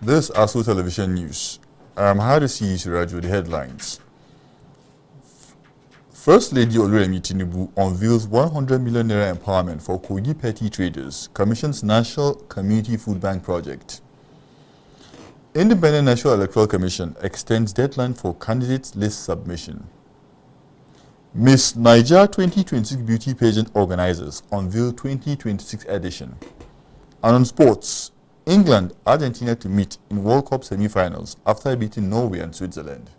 This is ASO Television News. I'm Harisi Suraj with the headlines. First Lady Oluremi Tinubu unveils 100 million naira empowerment for Kogi petty traders, commissions National Community Food Bank project. Independent National Electoral Commission extends deadline for candidates list submission. Miss Niger 2026 beauty pageant organizers unveil 2026 edition. And on sports, England, Argentina to meet in World Cup semi-finals after beating Norway and Switzerland.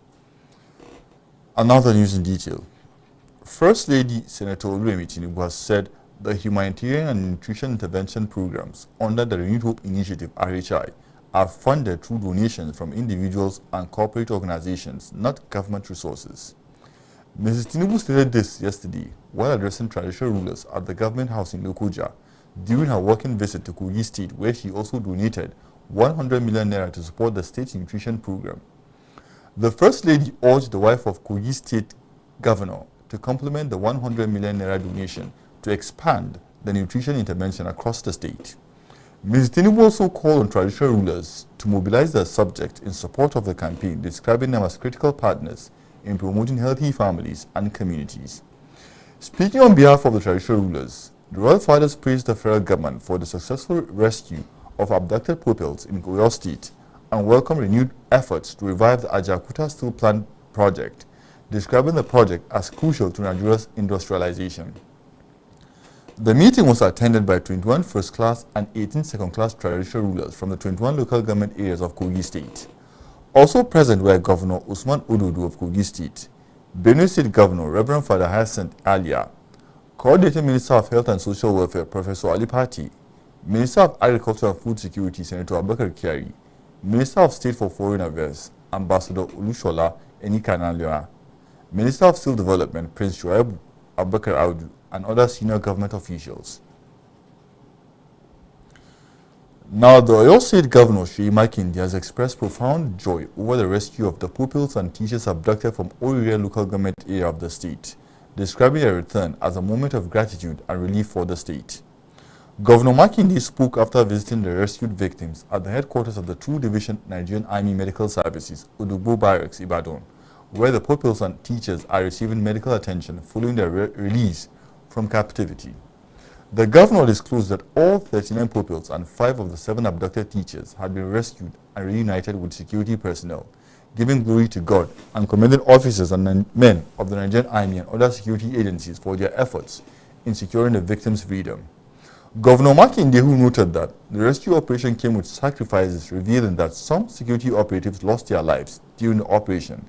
And now the news in detail. First Lady Senator Oluremi Tinubu has said the humanitarian and nutrition intervention programs under the Renewed Hope Initiative (RHI) are funded through donations from individuals and corporate organizations, not government resources. Mrs. Tinubu stated this yesterday while addressing traditional rulers at the government house in Lokoja during her working visit to Kogi State, where she also donated 100 million naira to support the state nutrition program. The First Lady urged the wife of Kogi State Governor to complement the 100 million naira donation to expand the nutrition intervention across the state. Ms. Tinubu also called on traditional rulers to mobilize their subjects in support of the campaign, describing them as critical partners in promoting healthy families and communities. Speaking on behalf of the traditional rulers, the royal fathers praised the federal government for the successful rescue of abducted pupils in Oyo State and welcomed renewed efforts to revive the Ajaokuta Steel Plant project, describing the project as crucial to Nigeria's industrialization. The meeting was attended by 21 first-class and 18 second-class traditional rulers from the 21 local government areas of Kogi State. Also present were Governor Usman Ododo of Kogi State, Benue State Governor Reverend Father Hyacinth Alia, Coordinating Minister of Health and Social Welfare Professor Ali Pati, Minister of Agriculture and Food Security Senator Abubakar Kyari, Minister of State for Foreign Affairs Ambassador Olushola Enikanaloa, Minister of Civil Development Prince Shoaib Abubakar Audu, and other senior government officials. Now, the Oyo State Governor Seyi Makinde has expressed profound joy over the rescue of the pupils and teachers abducted from Orire local government area of the state, describing their return as a moment of gratitude and relief for the state. Governor Makinde spoke after visiting the rescued victims at the headquarters of the 2 Division Nigerian Army Medical Services, Odogbo Barracks, Ibadan, where the pupils and teachers are receiving medical attention following their release from captivity. The governor disclosed that all 39 pupils and 5 of the 7 abducted teachers had been rescued and reunited with security personnel, giving glory to God and commended officers and men of the Nigerian Army and other security agencies for their efforts in securing the victims' freedom. Governor Makinde, who noted that the rescue operation came with sacrifices, revealing that some security operatives lost their lives during the operation,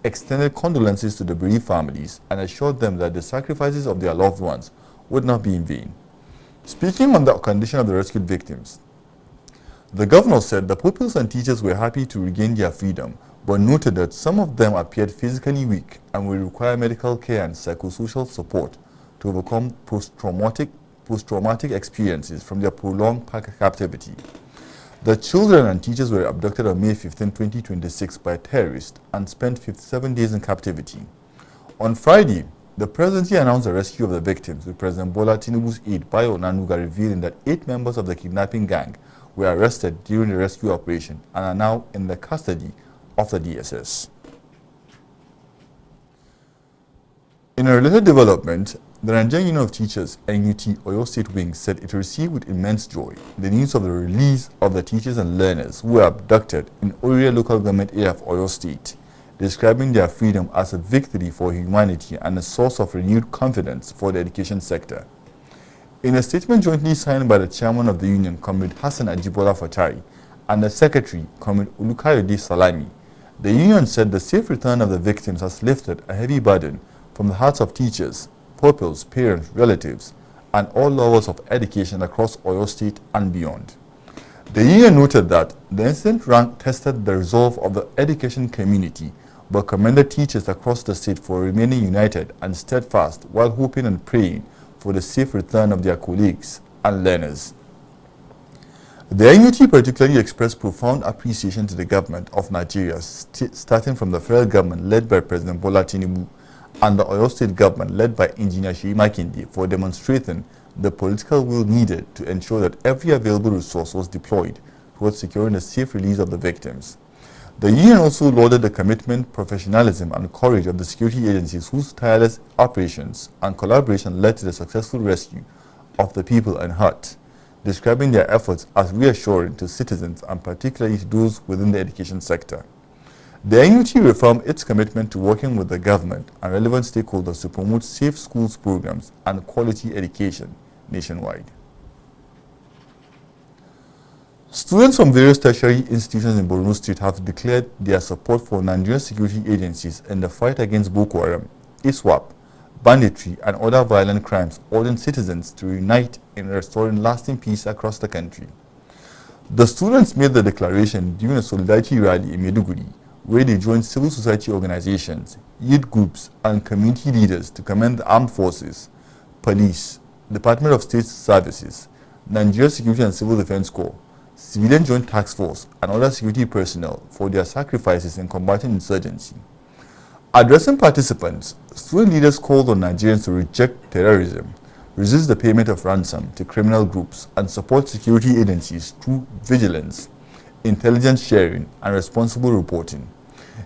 extended condolences to the bereaved families and assured them that the sacrifices of their loved ones would not be in vain. Speaking on the condition of the rescued victims, the governor said the pupils and teachers were happy to regain their freedom, but noted that some of them appeared physically weak and will require medical care and psychosocial support to overcome post-traumatic experiences from their prolonged captivity. The children and teachers were abducted on May 15, 2026 by terrorists and spent 57 days in captivity. On Friday, the presidency announced the rescue of the victims, with President Bola Tinubu's aide Bayo Onanuga revealing that 8 members of the kidnapping gang were arrested during the rescue operation and are now in the custody of the DSS. In a related development, the Nigerian Union of Teachers (NUT) Oyo State Wing said it received with immense joy the news of the release of the teachers and learners who were abducted in Orire local government area of Oyo State, describing their freedom as a victory for humanity and a source of renewed confidence for the education sector. In a statement jointly signed by the chairman of the union, Comrade Hassan Ajibola Fatai, and the secretary, Comrade Olukayode Salami, the union said the safe return of the victims has lifted a heavy burden from the hearts of teachers, pupils, parents, relatives, and all lovers of education across Oyo State and beyond. The union noted that the incident rank tested the resolve of the education community, but commended teachers across the state for remaining united and steadfast while hoping and praying for the safe return of their colleagues and learners. The NUT particularly expressed profound appreciation to the government of Nigeria, starting from the federal government led by President Bola Tinubu and the Oyo State government led by Engineer Seyi Makinde for demonstrating the political will needed to ensure that every available resource was deployed towards securing the safe release of the victims. The union also lauded the commitment, professionalism, and courage of the security agencies whose tireless operations and collaboration led to the successful rescue of the people unhurt, describing their efforts as reassuring to citizens and particularly to those within the education sector. The NUT reaffirmed its commitment to working with the government and relevant stakeholders to promote safe schools programs and quality education nationwide. Students from various tertiary institutions in Borno State have declared their support for Nigerian security agencies in the fight against Boko Haram, ISWAP, banditry, and other violent crimes, urging citizens to unite in restoring lasting peace across the country. The students made the declaration during a solidarity rally in Maiduguri, where they joined civil society organizations, youth groups, and community leaders to commend the armed forces, police, Department of State Services, Nigeria Security and Civil Defense Corps, Civilian Joint Task Force, and other security personnel for their sacrifices in combating insurgency. Addressing participants, student leaders called on Nigerians to reject terrorism, resist the payment of ransom to criminal groups, and support security agencies through vigilance, intelligence sharing, and responsible reporting.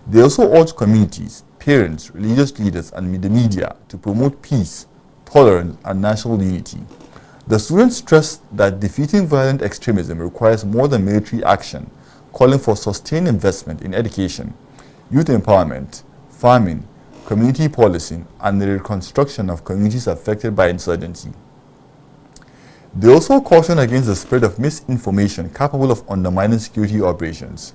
They also urged communities, parents, religious leaders, and the media to promote peace, tolerance, and national unity. The students stressed that defeating violent extremism requires more than military action, calling for sustained investment in education, youth empowerment, farming, community policing, and the reconstruction of communities affected by insurgency. They also cautioned against the spread of misinformation capable of undermining security operations.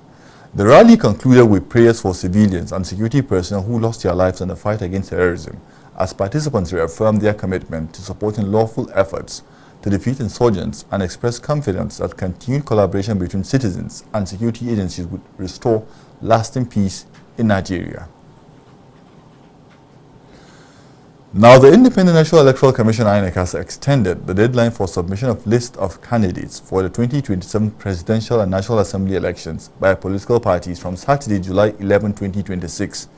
The rally concluded with prayers for civilians and security personnel who lost their lives in the fight against terrorism, as participants reaffirmed their commitment to supporting lawful efforts to defeat insurgents and expressed confidence that continued collaboration between citizens and security agencies would restore lasting peace in Nigeria. Now, the Independent National Electoral Commission (INEC) has extended the deadline for submission of list of candidates for the 2027 presidential and National Assembly elections by political parties from Saturday, July 11, 2026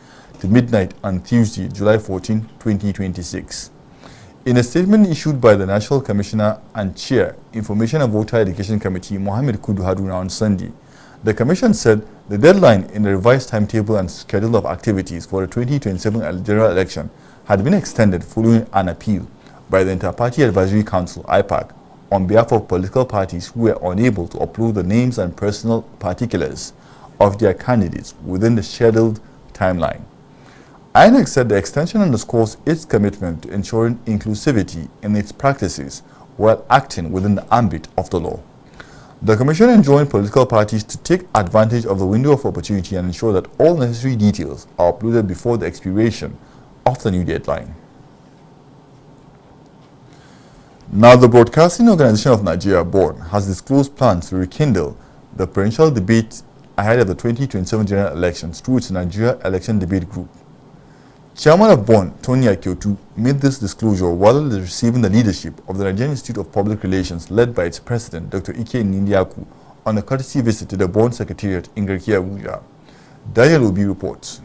to midnight on Tuesday, July 14, 2026. In a statement issued by the National Commissioner and Chair, Information and Voter Education Committee, Mohammed Kudu Haruna, on Sunday, the Commission said the deadline in the revised timetable and schedule of activities for the 2027 general election had been extended following an appeal by the Inter-Party Advisory Council (IPAC) on behalf of political parties who were unable to upload the names and personal particulars of their candidates within the scheduled timeline. INEC said the extension underscores its commitment to ensuring inclusivity in its practices while acting within the ambit of the law. The Commission enjoined political parties to take advantage of the window of opportunity and ensure that all necessary details are uploaded before the expiration of the new deadline. Now, the Broadcasting Organization of Nigeria, BORN, has disclosed plans to rekindle the presidential debate ahead of the 2027 general elections through its Nigeria Election Debate Group. Chairman of BORN, Tony Akiotu, made this disclosure while receiving the leadership of the Nigerian Institute of Public Relations led by its president, Dr. Ike Nindiaku, on a courtesy visit to the BORN Secretariat in Garki, Abuja. Daniel Obi reports.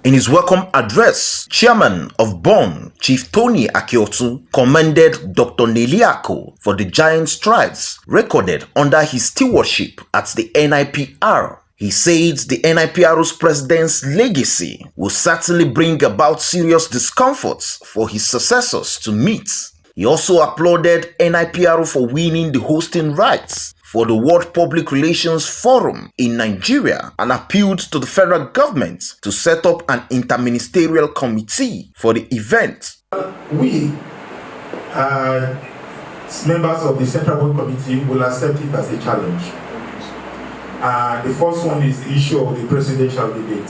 In his welcome address, Chairman of BORN, Chief Tony Akiotu, commended Dr. Neliako for the giant strides recorded under his stewardship at the NIPR. He says the NIPR's president's legacy will certainly bring about serious discomforts for his successors to meet. He also applauded NIPR for winning the hosting rights for the World Public Relations Forum in Nigeria and appealed to the federal government to set up an interministerial committee for the event. We, members of the Central Board Committee, will accept it as a challenge. The first one is the issue of the presidential debate.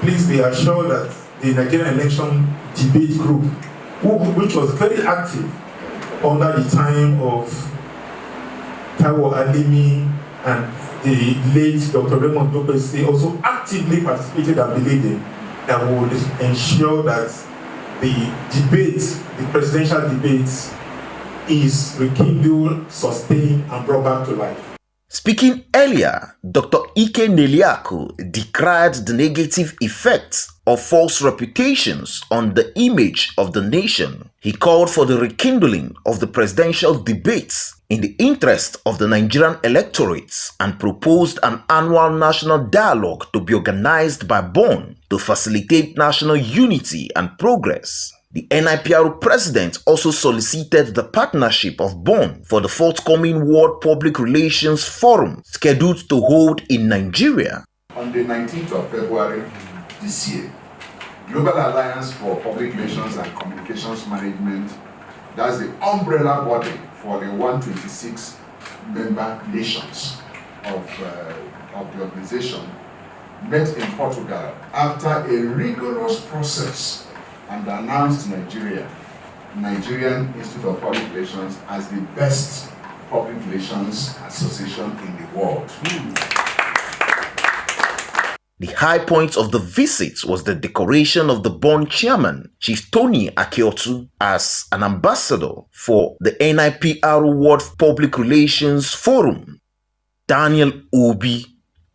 Please be assured that the Nigerian Election Debate Group, which was very active under the time of Taiwo Alimi and the late Dr. Raymond Dopesi, also actively participated and believed in, that would ensure that the debate, the presidential debate, is rekindled, sustained, and brought back to life. Speaking earlier, Dr. Ike Neliaku decried the negative effects of false reputations on the image of the nation. He called for the rekindling of the presidential debates in the interest of the Nigerian electorates and proposed an annual national dialogue to be organized by BON to facilitate national unity and progress. The NIPRO president also solicited the partnership of BON for the forthcoming World Public Relations Forum scheduled to hold in Nigeria. On the 19th of February this year, Global Alliance for Public Relations and Communications Management, that's the umbrella body for the 126 member nations of the organization, met in Portugal after a rigorous process and announced Nigerian Institute of Public Relations as the best public relations association in the world. The high point of the visit was the decoration of the BON chairman, Chief Tony Akiotu, as an ambassador for the NIPRO World Public Relations Forum. Daniel Obi,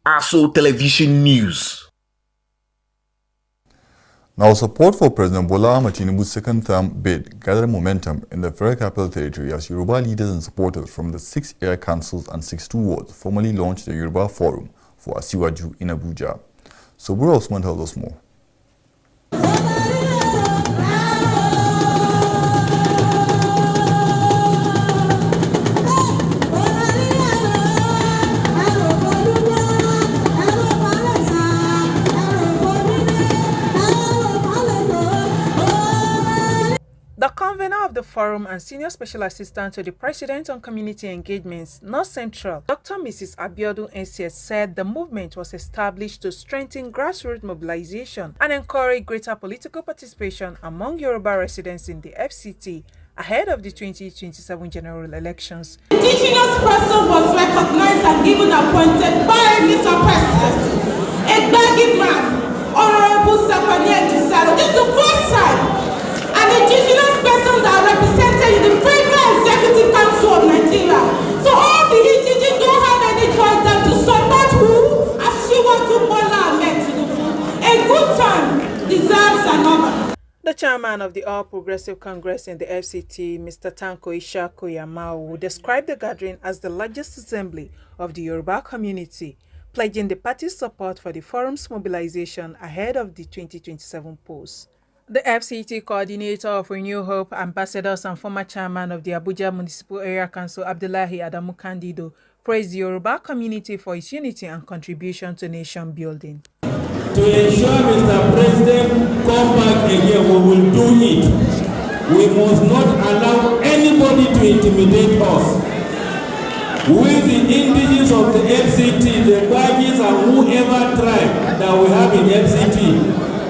ASO Television News. Now, support for President Bola Ahmed Tinubu's second-term bid gathered momentum in the Federal Capital Territory as Yoruba leaders and supporters from the 6 area councils and 62 wards formally launched the Yoruba Forum for Asiwaju in Abuja. Sobura Osman tells us more. The convener of the forum and senior special assistant to the president on community engagements, North Central, Dr. Mrs. Abiodun NCS, said the movement was established to strengthen grassroots mobilization and encourage greater political participation among Yoruba residents in the FCT ahead of the 2027 general elections. Indigenous person was recognized and given appointed by Mr. President, a begging man, Honorable Safani Ejisaro. This is the first time and indigenous persons are represented in the Federal Executive Council of Nigeria. So all the indigenous don't have any choice than to support who? Asiwaju Bola Ahmed Tinubu. A good time deserves another. The chairman of the All Progressive Congress in the FCT, Mr. Tanko Ishaku Yamau, described the gathering as the largest assembly of the Yoruba community, pledging the party's support for the forum's mobilization ahead of the 2027 polls. The FCT coordinator of Renew Hope, ambassadors and former chairman of the Abuja Municipal Area Council, Abdullahi Adamu Candido, praised the Yoruba community for its unity and contribution to nation building. To ensure Mr. President come back again, we will do it. We must not allow anybody to intimidate us. With the indigenous of the FCT, the Bagis and whoever tribe that we have in FCT,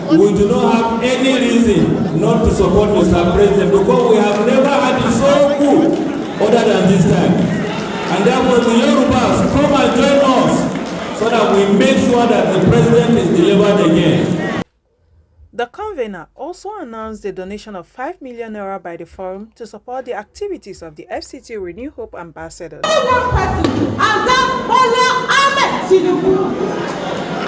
we do not have any reason not to support Mr. President because we have never had it so good other than this time. And therefore the Yorubas come and join us so that we make sure that the president is delivered again. The convener also announced the donation of 5 million naira by the forum to support the activities of the FCT Renew Hope ambassadors. One person, and that's Bola Ahmed Tinubu.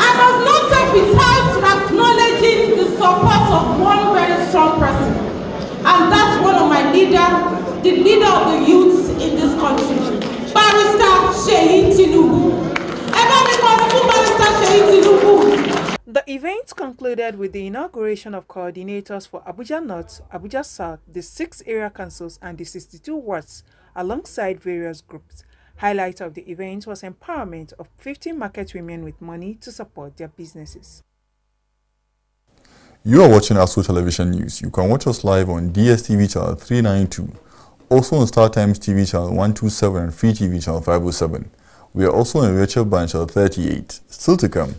I must not take without acknowledging the support of one very strong person, and that's one of my leaders, the leader of the youths in this country, Barrister Sheyi Tinubu. Barrister Sheyi Tinubu. The event concluded with the inauguration of coordinators for Abuja North, Abuja South, the 6 area councils and the 62 wards alongside various groups. Highlight of the event was empowerment of 15 market women with money to support their businesses. You are watching ASO Television News. You can watch us live on DSTV channel 392, also on Star Times TV channel 127 and Free TV channel 507. We are also on Rachel Band channel 38. Still to come,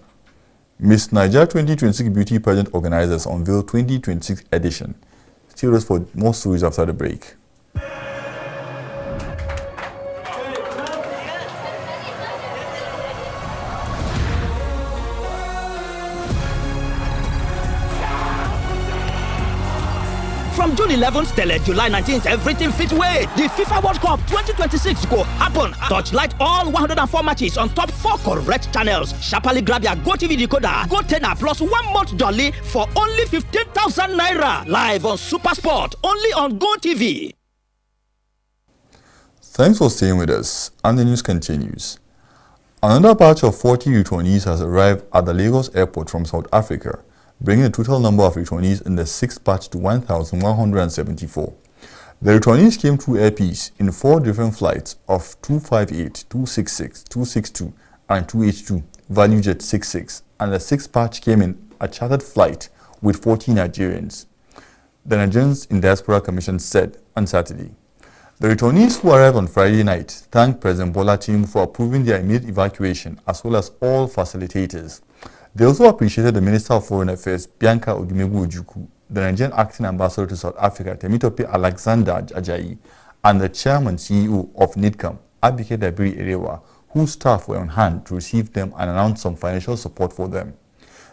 Miss Nigeria 2026 Beauty Pageant organizers unveil 2026 edition. Stay with us for more stories after the break. From June 11th till July 19th, everything fit way. The FIFA World Cup 2026 go happen. Touchlight all 104 matches on top 4 correct channels. Sharply grab your GoTV decoder, GoTenna plus 1 month dolly for only 15,000 naira. Live on Super Sport, only on GoTV. Thanks for staying with us, and the news continues. Another batch of 40 returnees has arrived at the Lagos airport from South Africa, bringing the total number of returnees in the 6th batch to 1,174. The returnees came through Air Peace in 4 different flights of 258, 266, 262, and 282, value jet 66, and the 6th batch came in a chartered flight with 40 Nigerians. The Nigerians in Diaspora Commission said on Saturday. The returnees who arrived on Friday night thanked President Bola Tinubu for approving their immediate evacuation as well as all facilitators. They also appreciated the Minister of Foreign Affairs, Bianca Odumegwu Ojukwu, the Nigerian acting ambassador to South Africa, Temitope Alexander Ajayi, and the chairman CEO of NIDCAM, Abike Dabiri Erewa, whose staff were on hand to receive them and announce some financial support for them.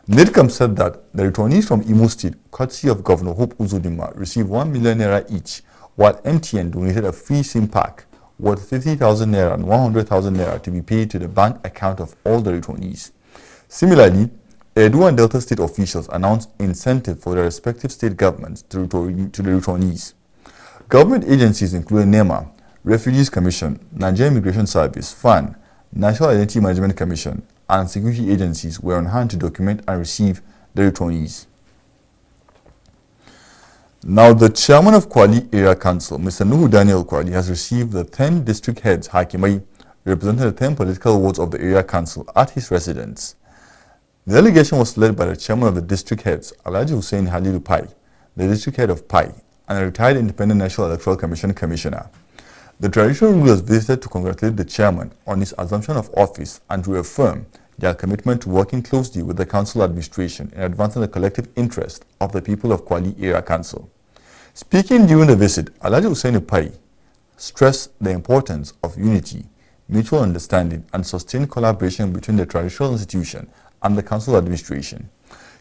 NIDCAM said that the returnees from Imo State, courtesy of Governor Hope Uzodinma, received 1 million naira each, while MTN donated a free SIM pack worth 50,000 naira and 100,000 naira to be paid to the bank account of all the returnees. Similarly, Edo and Delta State officials announced incentive for their respective state governments to the returnees. Government agencies including NEMA, Refugees Commission, Nigerian Immigration Service, FAN, National Identity Management Commission, and security agencies were on hand to document and receive the returnees. Now, the chairman of Kwali Area Council, Mr. Nuhu Daniel Kwali, has received the 10 district heads, Hakimai, representing the 10 political wards of the area council at his residence. The delegation was led by the chairman of the district heads, Alhaji Hussein Halilu Pai, the district head of Pai, and a retired Independent National Electoral Commission commissioner. The traditional rulers visited to congratulate the chairman on his assumption of office and to reaffirm their commitment to working closely with the council administration in advancing the collective interest of the people of Kwali Area Council. Speaking during the visit, Alhaji Hussein Pai stressed the importance of unity, mutual understanding, and sustained collaboration between the traditional institution and the council administration.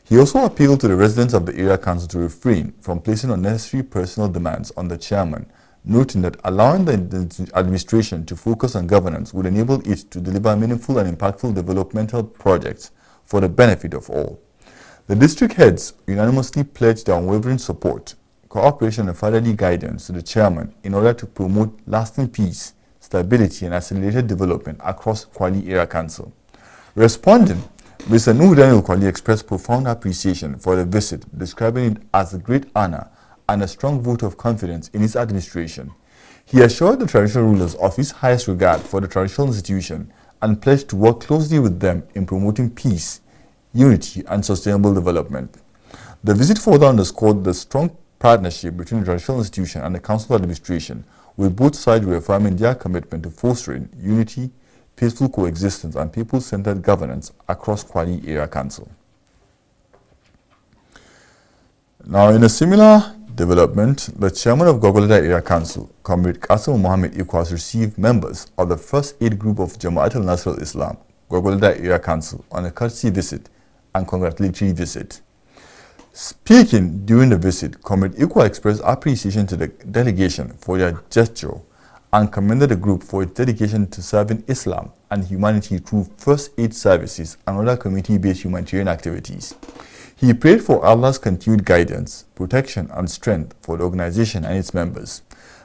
He also appealed to the residents of the area council to refrain from placing unnecessary personal demands on the chairman, noting that allowing the administration to focus on governance would enable it to deliver meaningful and impactful developmental projects for the benefit of all. The district heads unanimously pledged their unwavering support, cooperation, and fatherly guidance to the chairman in order to promote lasting peace, stability, and accelerated development across Kwali Area Council. Responding, Mr. Nuhu Daniel Kwali expressed profound appreciation for the visit, describing it as a great honor and a strong vote of confidence in his administration. He assured the traditional rulers of his highest regard for the traditional institution and pledged to work closely with them in promoting peace, unity, and sustainable development. The visit further underscored the strong partnership between the traditional institution and the council administration, with both sides reaffirming their commitment to fostering unity, peaceful coexistence, and people-centered governance across Kwali Area Council. Now, in a similar development, the chairman of Gwagwalada Area Council, Comrade Qasim Mohammed Iko, has received members of the first aid group of Jama'at al-Nasr al-Islam, Gwagwalada Area Council, on a courtesy visit and congratulatory visit. Speaking during the visit, Comrade Iko expressed appreciation to the delegation for their gesture and commended the group for its dedication to serving Islam and humanity through first aid services and other community-based humanitarian activities. He prayed for Allah's continued guidance, protection, and strength for the organization and its members.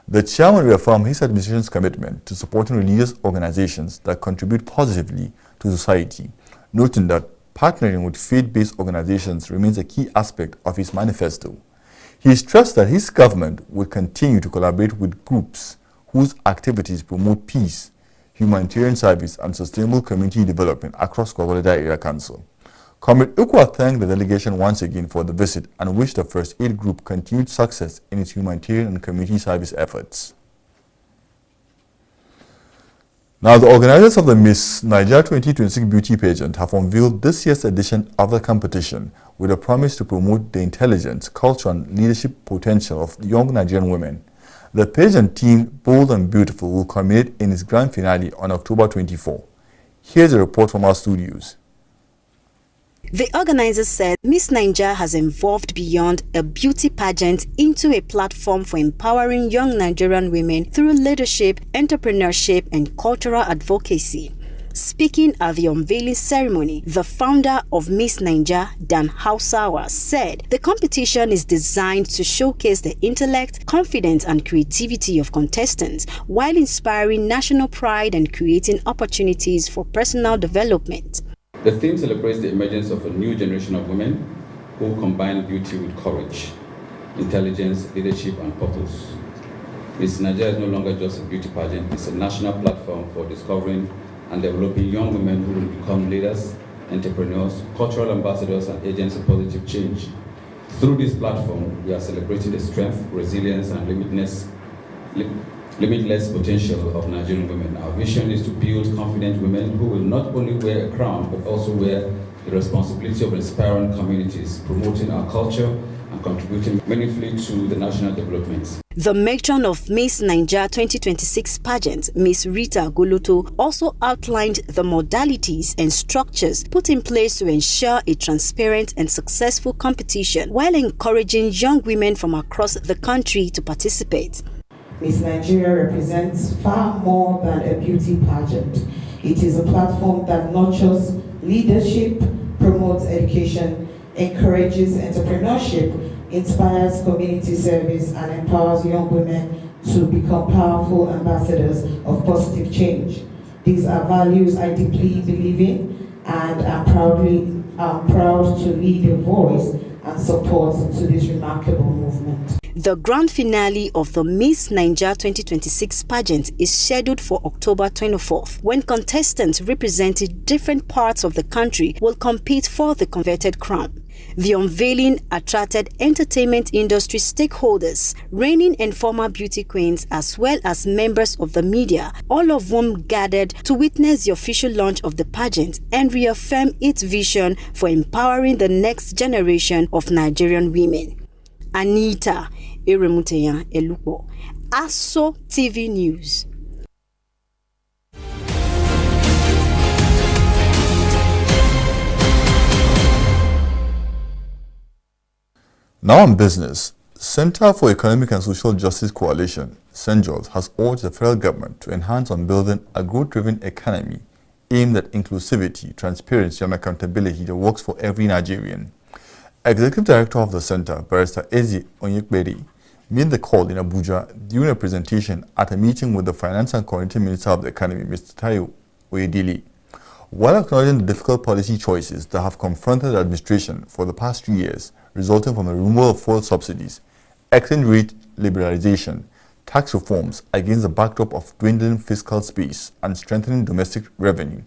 The chairman reaffirmed his administration's commitment to supporting religious organizations that contribute positively to society, noting that partnering with faith-based organizations remains a key aspect of his manifesto. He stressed that his government would continue to collaborate with groups whose activities promote peace, humanitarian service, and sustainable community development across Gwagwalada Area Council. Comrade Ukwa thanked the delegation once again for the visit and wished the First Aid Group continued success in its humanitarian and community service efforts. Now, the organizers of the Miss Nigeria 2026 Beauty Pageant have unveiled this year's edition of the competition with a promise to promote the intelligence, culture, and leadership potential of young Nigerian women. The pageant theme, Bold and Beautiful, will culminate in its grand finale on October 24. Here's a report from our studios. The organizers said Miss Naija has evolved beyond a beauty pageant into a platform for empowering young Nigerian women through leadership, entrepreneurship, and cultural advocacy. Speaking at the unveiling ceremony, the founder of Miss Naija, Dan Hausawa, said the competition is designed to showcase the intellect, confidence, and creativity of contestants while inspiring national pride and creating opportunities for personal development. The theme celebrates the emergence of a new generation of women who combine beauty with courage, intelligence, leadership, and purpose. Miss Naija is no longer just a beauty pageant, it's a national platform for discovering and developing young women who will become leaders, entrepreneurs, cultural ambassadors, and agents of positive change. Through this platform, we are celebrating the strength, resilience, and limitless potential of Nigerian women. Our vision is to build confident women who will not only wear a crown, but also wear the responsibility of inspiring communities, promoting our culture, and contributing meaningfully to the national development. The matron of Miss Naija 2026 pageant, Miss Rita Goloto, also outlined the modalities and structures put in place to ensure a transparent and successful competition, while encouraging young women from across the country to participate. Miss Nigeria represents far more than a beauty pageant. It is a platform that nurtures leadership, promotes education, encourages entrepreneurship, inspires community service, and empowers young women to become powerful ambassadors of positive change. These are values I deeply believe in, and I'm proud to lead a voice and support to this remarkable movement. The grand finale of the Miss Naija 2026 pageant is scheduled for October 24th, when contestants representing different parts of the country will compete for the coveted crown. The unveiling attracted entertainment industry stakeholders, reigning and former beauty queens, as well as members of the media, all of whom gathered to witness the official launch of the pageant and reaffirm its vision for empowering the next generation of Nigerian women. Anita Eremuteya Elupo, ASO TV News. Now on business, Center for Economic and Social Justice Coalition, CENJOS, has urged the federal government to enhance on building a growth-driven economy aimed at inclusivity, transparency, and accountability that works for every Nigerian. Executive Director of the Center, Barrister Eze Onyekberi, made the call in Abuja during a presentation at a meeting with the Finance and Coordinating Minister of the Economy, Mr. Tayo Oyedele. While acknowledging the difficult policy choices that have confronted the administration for the past 3 years, resulting from the removal of fuel subsidies, exchange rate liberalization, tax reforms against the backdrop of dwindling fiscal space and strengthening domestic revenue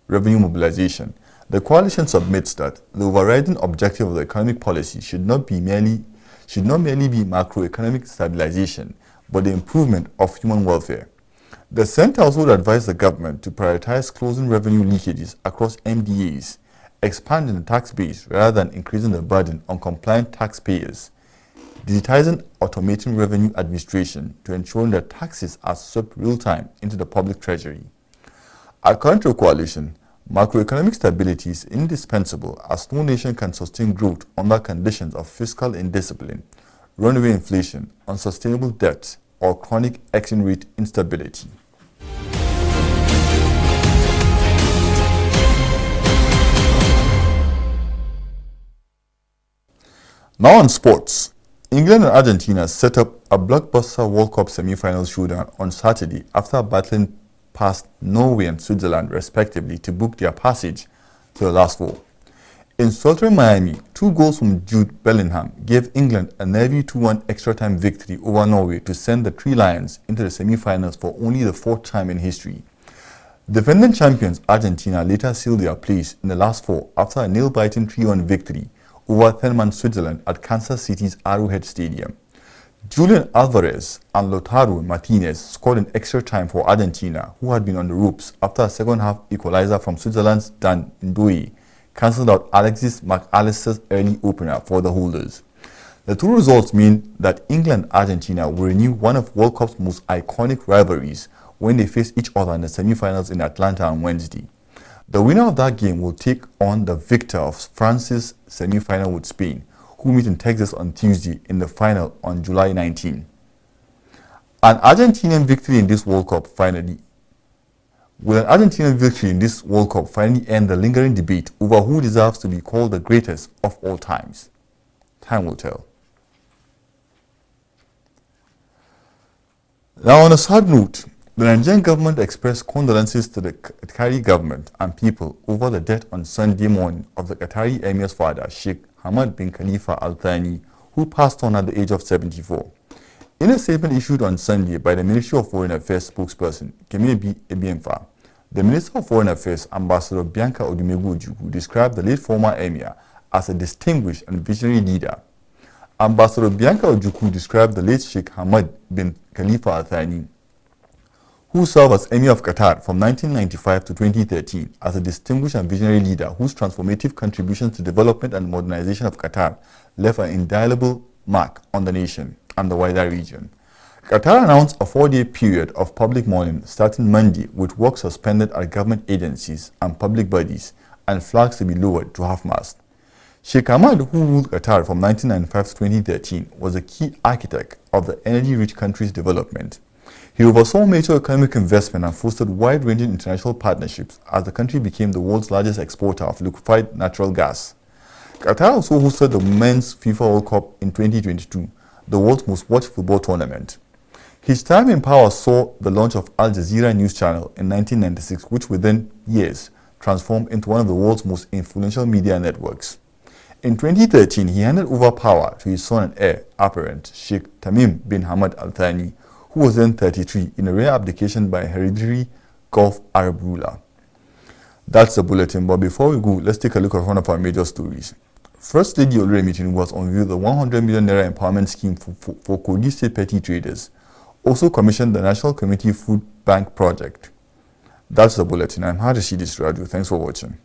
mobilization, the coalition submits that the overriding objective of the economic policy should not merely be macroeconomic stabilization, but the improvement of human welfare. The Center also would advise the government to prioritize closing revenue leakages across MDAs, expanding the tax base rather than increasing the burden on compliant taxpayers, digitizing automating revenue administration to ensure that taxes are swept real-time into the public treasury. According to the coalition, macroeconomic stability is indispensable as no nation can sustain growth under conditions of fiscal indiscipline, runaway inflation, unsustainable debt, or chronic exchange rate instability. Now on sports, England and Argentina set up a blockbuster World Cup semi-final showdown on Saturday after battling past Norway and Switzerland respectively to book their passage to the last four. In sweltering Miami, 2 goals from Jude Bellingham gave England a nervy 2-1 extra-time victory over Norway to send the Three Lions into the semi-finals for only the 4th time in history. Defending champions Argentina later sealed their place in the last four after a nail-biting 3-1 victory over third-man Switzerland at Kansas City's Arrowhead Stadium. Julian Alvarez and Lautaro Martinez scored in extra time for Argentina, who had been on the ropes after a second-half equalizer from Switzerland's Dan Ndoye cancelled out Alexis McAllister's early opener for the holders. The two results mean that England and Argentina will renew one of World Cup's most iconic rivalries when they face each other in the semi-finals in Atlanta on Wednesday. The winner of that game will take on the victor of France's semi-final with Spain, who meet in Texas on Tuesday in the final on July 19. An Argentinian victory in this World Cup finally end the lingering debate over who deserves to be called the greatest of all times. Time will tell. Now, on a sad note, the Nigerian government expressed condolences to the Qatari government and people over the death on Sunday morning of the Qatari Emir's father, Sheikh Hamad bin Khalifa Al Thani, who passed on at the age of 74. In a statement issued on Sunday by the Ministry of Foreign Affairs spokesperson, Kemi Ebiemfa, the Minister of Foreign Affairs, Ambassador Bianca Odumegwu Ojukwu, described the late former Emir as a distinguished and visionary leader. Ambassador Bianca Ojukwu described the late Sheikh Hamad bin Khalifa Al Thani, who served as Emir of Qatar from 1995 to 2013, as a distinguished and visionary leader whose transformative contributions to development and modernization of Qatar left an indelible mark on the nation and the wider region. Qatar announced a 4-day period of public mourning starting Monday, with work suspended at government agencies and public bodies and flags to be lowered to half-mast. Sheikh Hamad, who ruled Qatar from 1995 to 2013, was a key architect of the energy-rich country's development. He oversaw major economic investment and fostered wide-ranging international partnerships as the country became the world's largest exporter of liquefied natural gas. Qatar also hosted the Men's FIFA World Cup in 2022, the world's most watched football tournament. His time in power saw the launch of Al Jazeera News Channel in 1996, which within years transformed into one of the world's most influential media networks. In 2013, he handed over power to his son and heir apparent, Sheikh Tamim bin Hamad Al Thani, who was then 33, in a rare abdication by a hereditary Gulf Arab ruler. That's the bulletin, but before we go, let's take a look at one of our major stories. First Lady Oluremi Tinubu was unveiled the 100 million naira empowerment scheme for Kogi State petty traders, also commissioned the National Community Food Bank project. That's the bulletin. I'm Harish Raju. Thanks for watching.